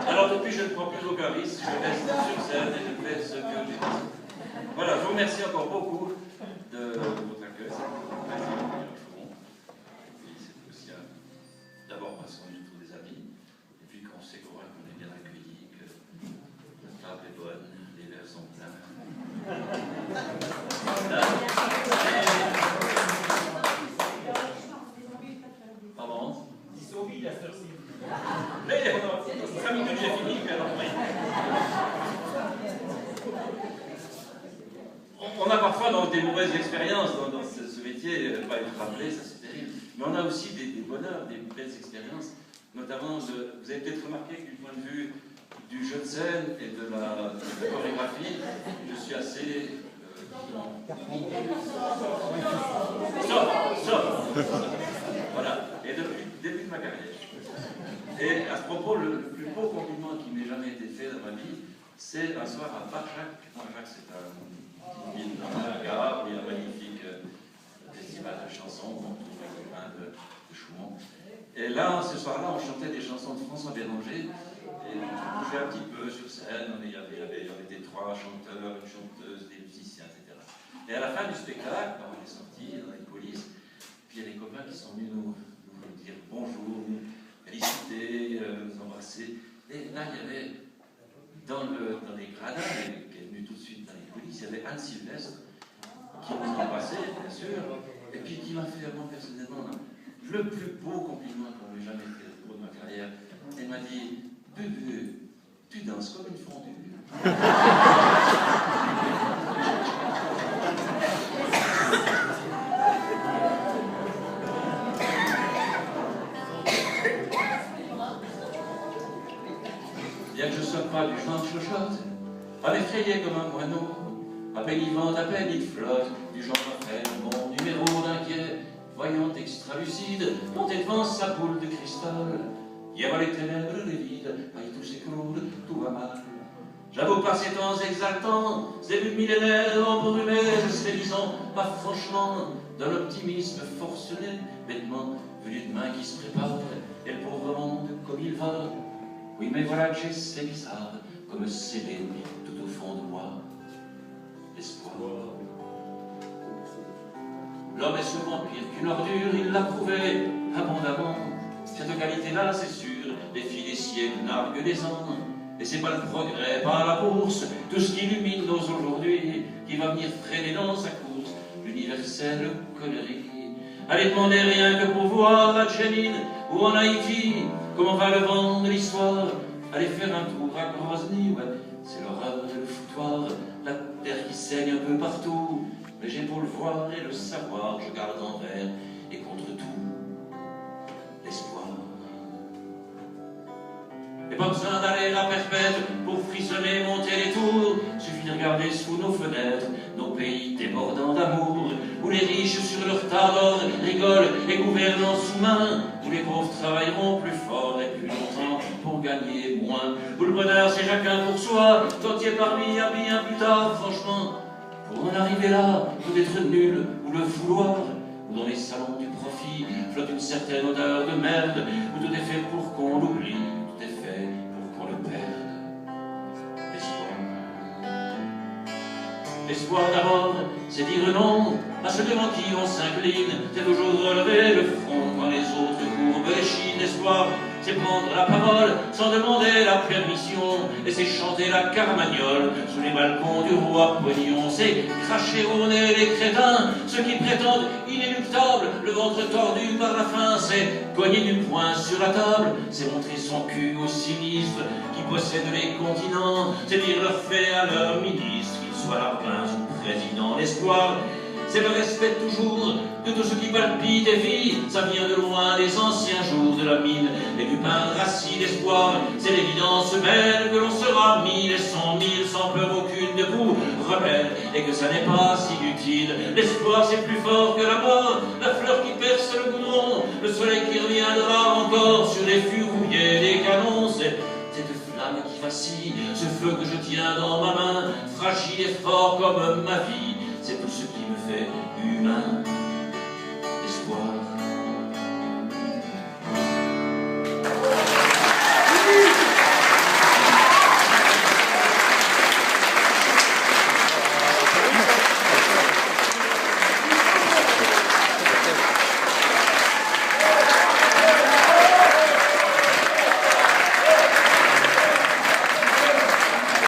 Alors depuis, je ne prends plus aucun risque, je reste sur scène et je fais ce que j'ai dit. Voilà, je vous remercie encore beaucoup de votre accueil. C'est aussi d'abord parce qu'on est tous des amis, et puis qu'on sait qu'on est bien accueillis, que la table est bonne, les verres sont pleins. Pardon? Ils sont vides à cette heure-ci. Mais 5 minutes, j'ai fini, alors oui. On a parfois des mauvaises expériences dans ce métier, pas être rappelé, ça c'est terrible. Mais on a aussi des bonheurs, des belles expériences. Notamment, vous avez peut-être remarqué que du point de vue du jeu de scène et de la chorégraphie, je suis assez... Sauf. Voilà. Et depuis le début de ma carrière. Et à ce propos, le plus beau compliment qui m'ait jamais été fait dans ma vie, c'est un soir à Barjac. Barjac, c'est une ville dans la gare, où il y a un magnifique festival de chansons, on trouve les copains de Chaumont. Et là, ce soir-là, on chantait des chansons de François Béranger, et on bougeait un petit peu sur scène, on était 3 chanteurs, une chanteuse, des musiciens, etc. Et à la fin du spectacle, on est sortis dans les coulisses, puis il y a des copains qui sont venus nous dire bonjour, nous féliciter, nous embrasser. Et là, il y avait, dans les gradins, qui est venu tout de suite dans les coulisses, il y avait Anne Sylvestre, qui nous embrassait, bien sûr, et puis qui m'a fait, moi, personnellement, le plus beau compliment qu'on m'ait jamais fait au cours de ma carrière. Elle m'a dit, Bubu, tu danses comme une fondue. Bien que je ne sois pas du genre chochotte, à m'effrayer comme un moineau, à peine il vente, à peine il flotte, du genre à faire mon numéro d'inquiet, voyante extra-lucide, monter devant sa boule de cristal. Y avoir les ténèbres, les vides, aïe tout s'écroule, tout va mal. J'avoue pas ces temps exaltants, ces débuts de millénaires embrumés, je sais, disons, pas franchement, dans l'optimisme forcené, bêtement, venu de main qui se prépare, et le pauvre monde comme il va. Oui, mais voilà que j'ai ces bizarres, comme scellé tout au fond de moi, l'espoir. L'homme est souvent pire qu'une ordure, il l'a prouvé abondamment. Cette qualité-là, c'est sûr, défie des siècles, nargue des ans. Et c'est pas le progrès, pas la bourse, tout ce qui illumine nos aujourd'hui, qui va venir freiner dans sa course l'universelle connerie. Allez demander rien que pour voir à Tchénine ou en Haïti, comment va le vent de l'histoire. Allez faire un tour à Grozny, ouais, c'est l'horreur et le foutoir, la terre qui saigne un peu partout. Mais j'ai beau le voir et le savoir, je garde envers et contre tout l'espoir. Et pas besoin d'aller à perpète pour frissonner, monter les tours. Suffit de regarder sous nos fenêtres nos pays débordant d'amour, où les riches sur leur tas d'or rigolent et gouvernent en sous-main, où les pauvres travailleront plus fort et plus longtemps pour gagner moins, où le bonheur c'est chacun pour soi, tant y est parmi à bien plus tard. Franchement, pour en arriver là, tout être nul ou le vouloir, où dans les salons du profit flotte une certaine odeur de merde, où tout est fait pour qu'on l'oublie, tout est fait pour qu'on le perde. L'espoir d'abord, c'est dire non à ceux devant qui on s'incline, c'est toujours relever le front quand les autres courbent les chines. L'espoir, c'est prendre la parole sans demander la permission, et c'est chanter la carmagnole sous les balcons du roi Pognon. C'est cracher au nez les crétins, ceux qui prétendent inéluctables, le ventre tordu par la faim. C'est cogner du poing sur la table, c'est montrer son cul aux sinistres qui possèdent les continents, c'est dire leur fait à leur ministre, qu'ils soient la prince ou président. L'espoir, c'est le respect toujours de tout ce qui palpite et vit. Ça vient de loin des anciens jours de la mine et du pain rassis. L'espoir, c'est l'évidence belle que l'on sera 1000 et 100 000 sans peur aucune debout, rebelle, et que ça n'est pas si utile. L'espoir, c'est plus fort que la mort, la fleur qui perce le goudron, le soleil qui reviendra encore sur les fûts rouillés des canons. C'est cette flamme qui vacille, ce feu que je tiens dans ma main, fragile et fort comme ma vie. C'est tout ce qui me fait